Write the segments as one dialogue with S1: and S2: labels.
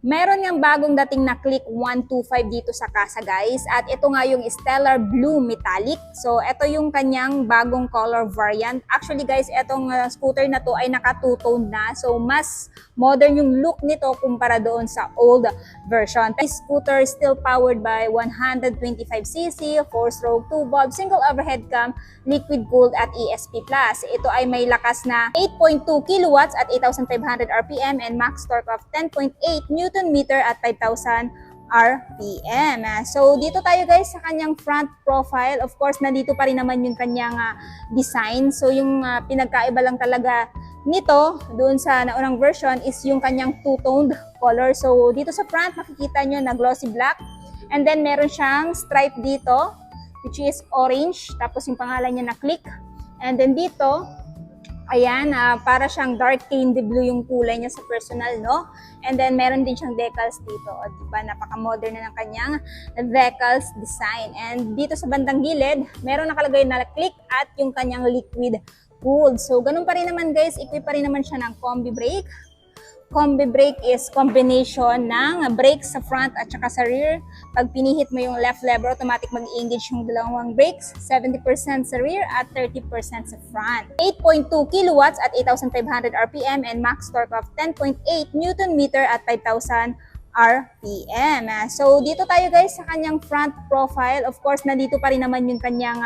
S1: Meron ngang bagong dating na Click 125 dito sa casa guys, at ito nga yung Stellar Blue Metallic. So ito yung kanyang bagong color variant. Actually guys, itong scooter na to ay naka two-tone na, so mas modern yung look nito kumpara doon sa old version. This scooter is still powered by 125cc, 4-stroke 2-bulb, single overhead cam, liquid cooled at ESP+. Ito ay may lakas na 8.2 kilowatts at 8,500 RPM and max torque of 10.8 Newton-meter at 5,000 RPM. So dito tayo guys sa kanyang front profile. Of course, nandito pa rin naman yung kanyang design. So yung pinagkaiba lang talaga nito doon sa naunang version is yung kanyang two-toned color. So dito sa front makikita nyo na glossy black, and then meron siyang stripe dito which is orange, tapos yung pangalan niya na Click, and then dito ayan, para siyang dark candy blue yung kulay niya sa personal, no? And then meron din siyang decals dito, o diba, napaka-modern na ng kanyang decals design. And dito sa bandang gilid, meron nakalagay na Click at yung kanyang liquid cooled. So ganun pa rin naman guys, equip pa rin naman siya ng combi brake. Combi brake is combination ng brake sa front at saka sa rear. Pag pinihit mo yung left lever, automatic mag-engage yung dalawang brakes. 70% sa rear at 30% sa front. 8.2 kilowatts at 8,500 RPM and max torque of 10.8 Newton-meter at 5,000 RPM. So dito tayo guys sa kanyang front profile. Of course, nandito pa rin naman yung kanyang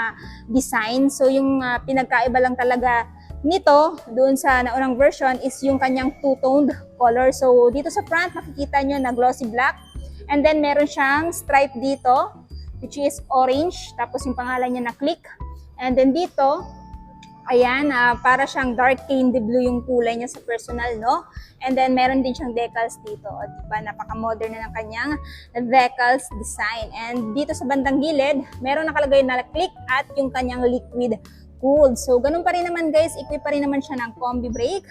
S1: design. So yung pinagkaiba lang talaga nito doon sa naunang version is yung kanyang two-toned color. So dito sa front makikita nyo na glossy black, and then meron siyang stripe dito which is orange, tapos yung pangalan niya na Click, and then dito ayan, para siyang dark candy blue yung kulay niya sa personal, no? And then meron din siyang decals dito, o diba, napaka-modern na ng kanyang decals design. And dito sa bandang gilid meron nakalagay na Click at yung kanyang liquid cooled. So ganun pa rin naman guys, equip pa rin naman siya ng combi brake.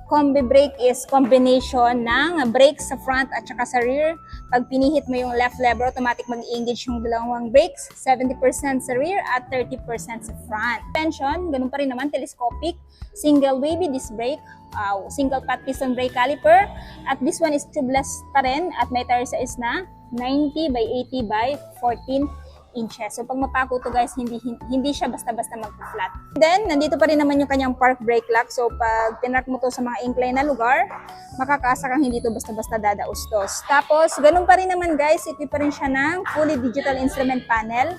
S1: Combi brake is combination ng brake sa front at saka sa rear. Pag pinihit mo yung left lever, automatic mag-engage yung dalawang brakes. 70% sa rear at 30% sa front. Suspension, ganun pa rin naman, telescopic. Single wavy disc brake, single pat piston brake caliper. At this one is tubeless pa rin at may tire size na 90 by 80 by 14 inches. So pag mapako to guys, hindi siya basta-basta mag-flat. Then nandito pa rin naman yung kanyang park brake lock. So pag pinark mo to sa mga incline na lugar, makakaasa kang hindi to basta-basta dadaustos. Tapos ganun pa rin naman guys, equip pa rin siya ng fully digital instrument panel.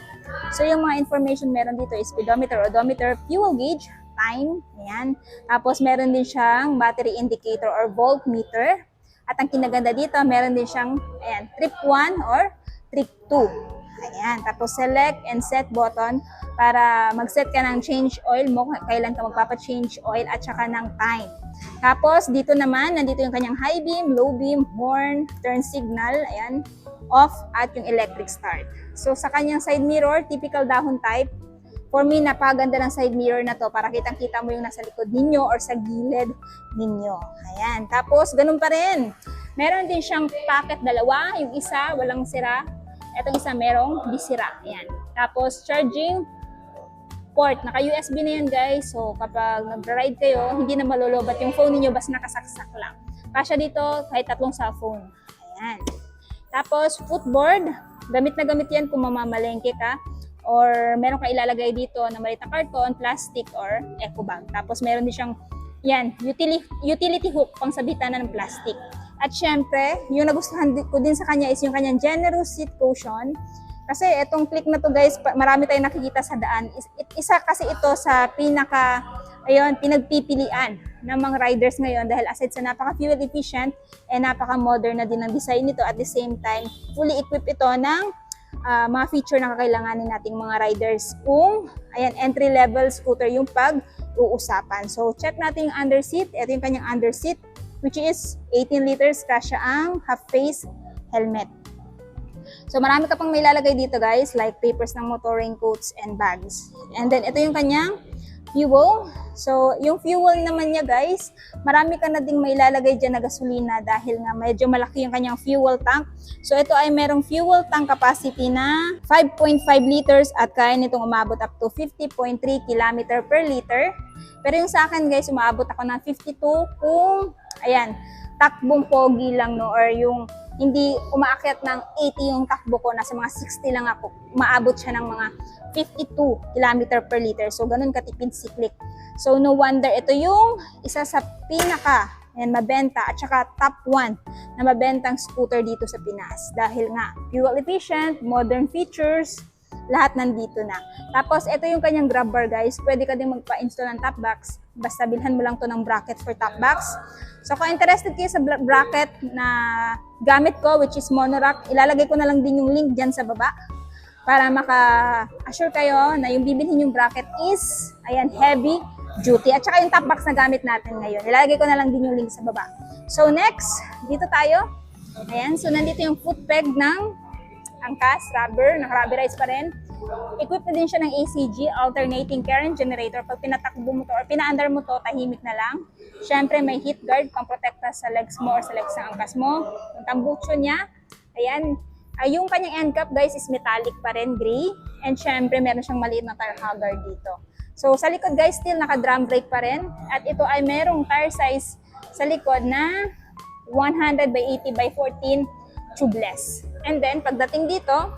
S1: So yung mga information meron dito is speedometer, odometer, fuel gauge, time, ayan. Tapos meron din siyang battery indicator or voltmeter. At ang kinaganda dito, meron din siyang ayan, trip 1 or trip 2. Ayan, tapos select and set button para mag-set ka ng change oil mo, kailan ka magpapa-change oil at saka ng time. Tapos dito naman, nandito yung kanyang high beam, low beam, horn, turn signal, ayan, off at yung electric start. So sa kanyang side mirror, typical dahon type. For me, napaganda ng side mirror na to para kitang-kita mo yung nasa likod ninyo or sa gilid ninyo. Ayan, tapos ganun pa rin. Meron din siyang pocket dalawa, yung isa walang sira. Itong isa merong disira. Ayan. Tapos charging port. Naka-USB na yan guys. So kapag nag-ride kayo, hindi na malolobat yung phone niyo basta nakasaksak lang. Kasya dito kahit 3 cellphone. Ayan. Tapos footboard. Gamit na gamit yan kung mamamalengke ka. Or meron kang ilalagay dito na maliit na karton, plastic, or eco bag. Tapos meron din siyang yan, utility hook pang sabitan ng plastic. At syempre, yung nagustuhan ko din sa kanya is yung kanyang generous seat cushion. Kasi itong click na to guys, marami tayong nakikita sa daan. Isa kasi ito sa pinagpipilian ng mga riders ngayon dahil aside sa napaka-fuel efficient, napaka-modern na din ang design nito. At the same time, fully equipped ito ng mga feature na kakailanganin nating mga riders kung entry-level scooter yung pag-uusapan. So, check natin yung underseat. Ito yung kanyang underseat, which is 18 liters, kasya ang half-face helmet. So, marami ka pang may lalagay dito guys, like papers ng motor, raincoats, and bags. And then, ito yung kanyang fuel. So, yung fuel naman niya guys, marami ka na ding may lalagay dyan na gasolina dahil nga medyo malaki yung kanyang fuel tank. So, ito ay merong fuel tank capacity na 5.5 liters at kaya nitong umabot up to 50.3 km per liter. Pero yung sa akin guys, umabot ako ng 52 kung, takbong pogi lang, no, or yung hindi umaakyat ng 80 yung takbo ko, nasa mga 60 lang ako, maabot siya ng mga 52 km per liter. So, ganun katipid si Click. So, no wonder, ito yung isa sa mabenta at saka top 1 na mabentang scooter dito sa Pinas. Dahil nga, fuel efficient, modern features, lahat nandito na. Tapos, ito yung kanyang grab bar guys. Pwede ka din magpa-install ng top box. Basta bilhan mo lang to ng bracket for top box. So, kung interested kayo sa bracket na gamit ko, which is Monorack, ilalagay ko na lang din yung link dyan sa baba para maka-assure kayo na yung bibilhin yung bracket is, heavy duty. At saka yung top box na gamit natin ngayon. Ilalagay ko na lang din yung link sa baba. So, next, dito tayo. So nandito yung foot peg ng angkas, rubber, naka-rubberize pa rin. Equipped na din siya ng ACG, alternating current generator. Pag pinatakbo mo to or pinaandar mo to, tahimik na lang. Siyempre, may heat guard pang protekta sa legs mo or sa legs ng angkas mo. Yung tambucho niya, yung kanyang end cap guys is metallic pa rin, gray. And siyempre, meron siyang maliit na tire hugger dito. So, sa likod guys, still naka-drum brake pa rin. At ito ay merong tire size sa likod na 100 by 80 by 14 tubeless. And then, pagdating dito,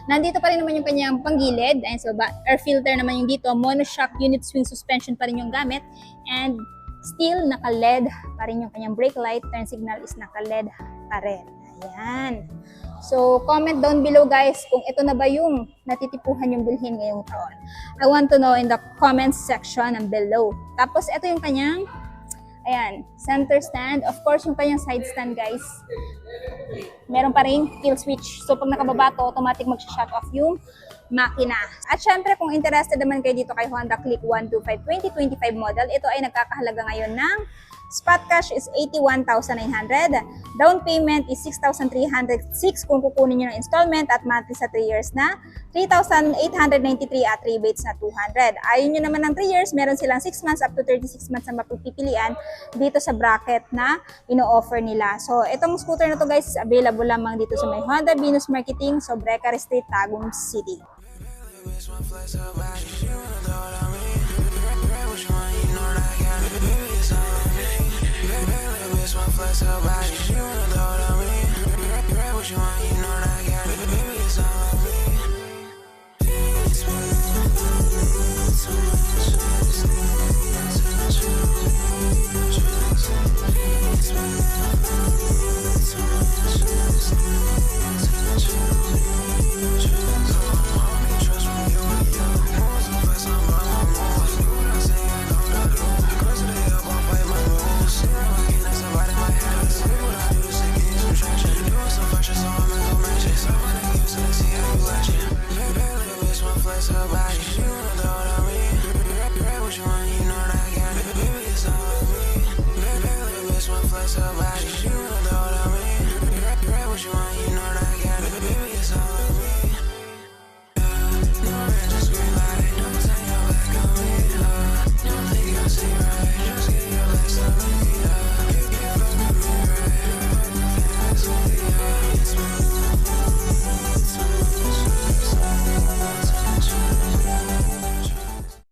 S1: nandito pa rin naman yung kanyang panggilid. And so, air filter naman yung dito. Monoshock unit swing suspension pa rin yung gamit. And still, naka-LED pa rin yung kanyang brake light. Turn signal is naka-LED pa rin. Ayan. So, comment down below guys kung ito na ba yung natitipuhan yung bilhin ngayong taon. I want to know in the comments section and below. Tapos, ito yung kanyang center stand. Of course, yung kanyang side stand guys. Meron pa rin kill switch. So, pag nakababa to, automatic mag-shut off yung makina. At syempre, kung interested naman kayo dito kay Honda Click 125 2025 model, ito ay nagkakahalaga ngayon ng spot cash is 81,900. Down payment is 6,306 kung kukunin nyo ng installment at monthly sa 3 years na 3,893 at rebates na 200. Ayaw nyo naman ng 3 years, meron silang 6 months up to 36 months na mapipilian dito sa bracket na ino-offer nila. So, itong scooter na to guys is available lamang dito sa may Honda Venus Marketing, Sobrecar Street, Tagum City. Flex up.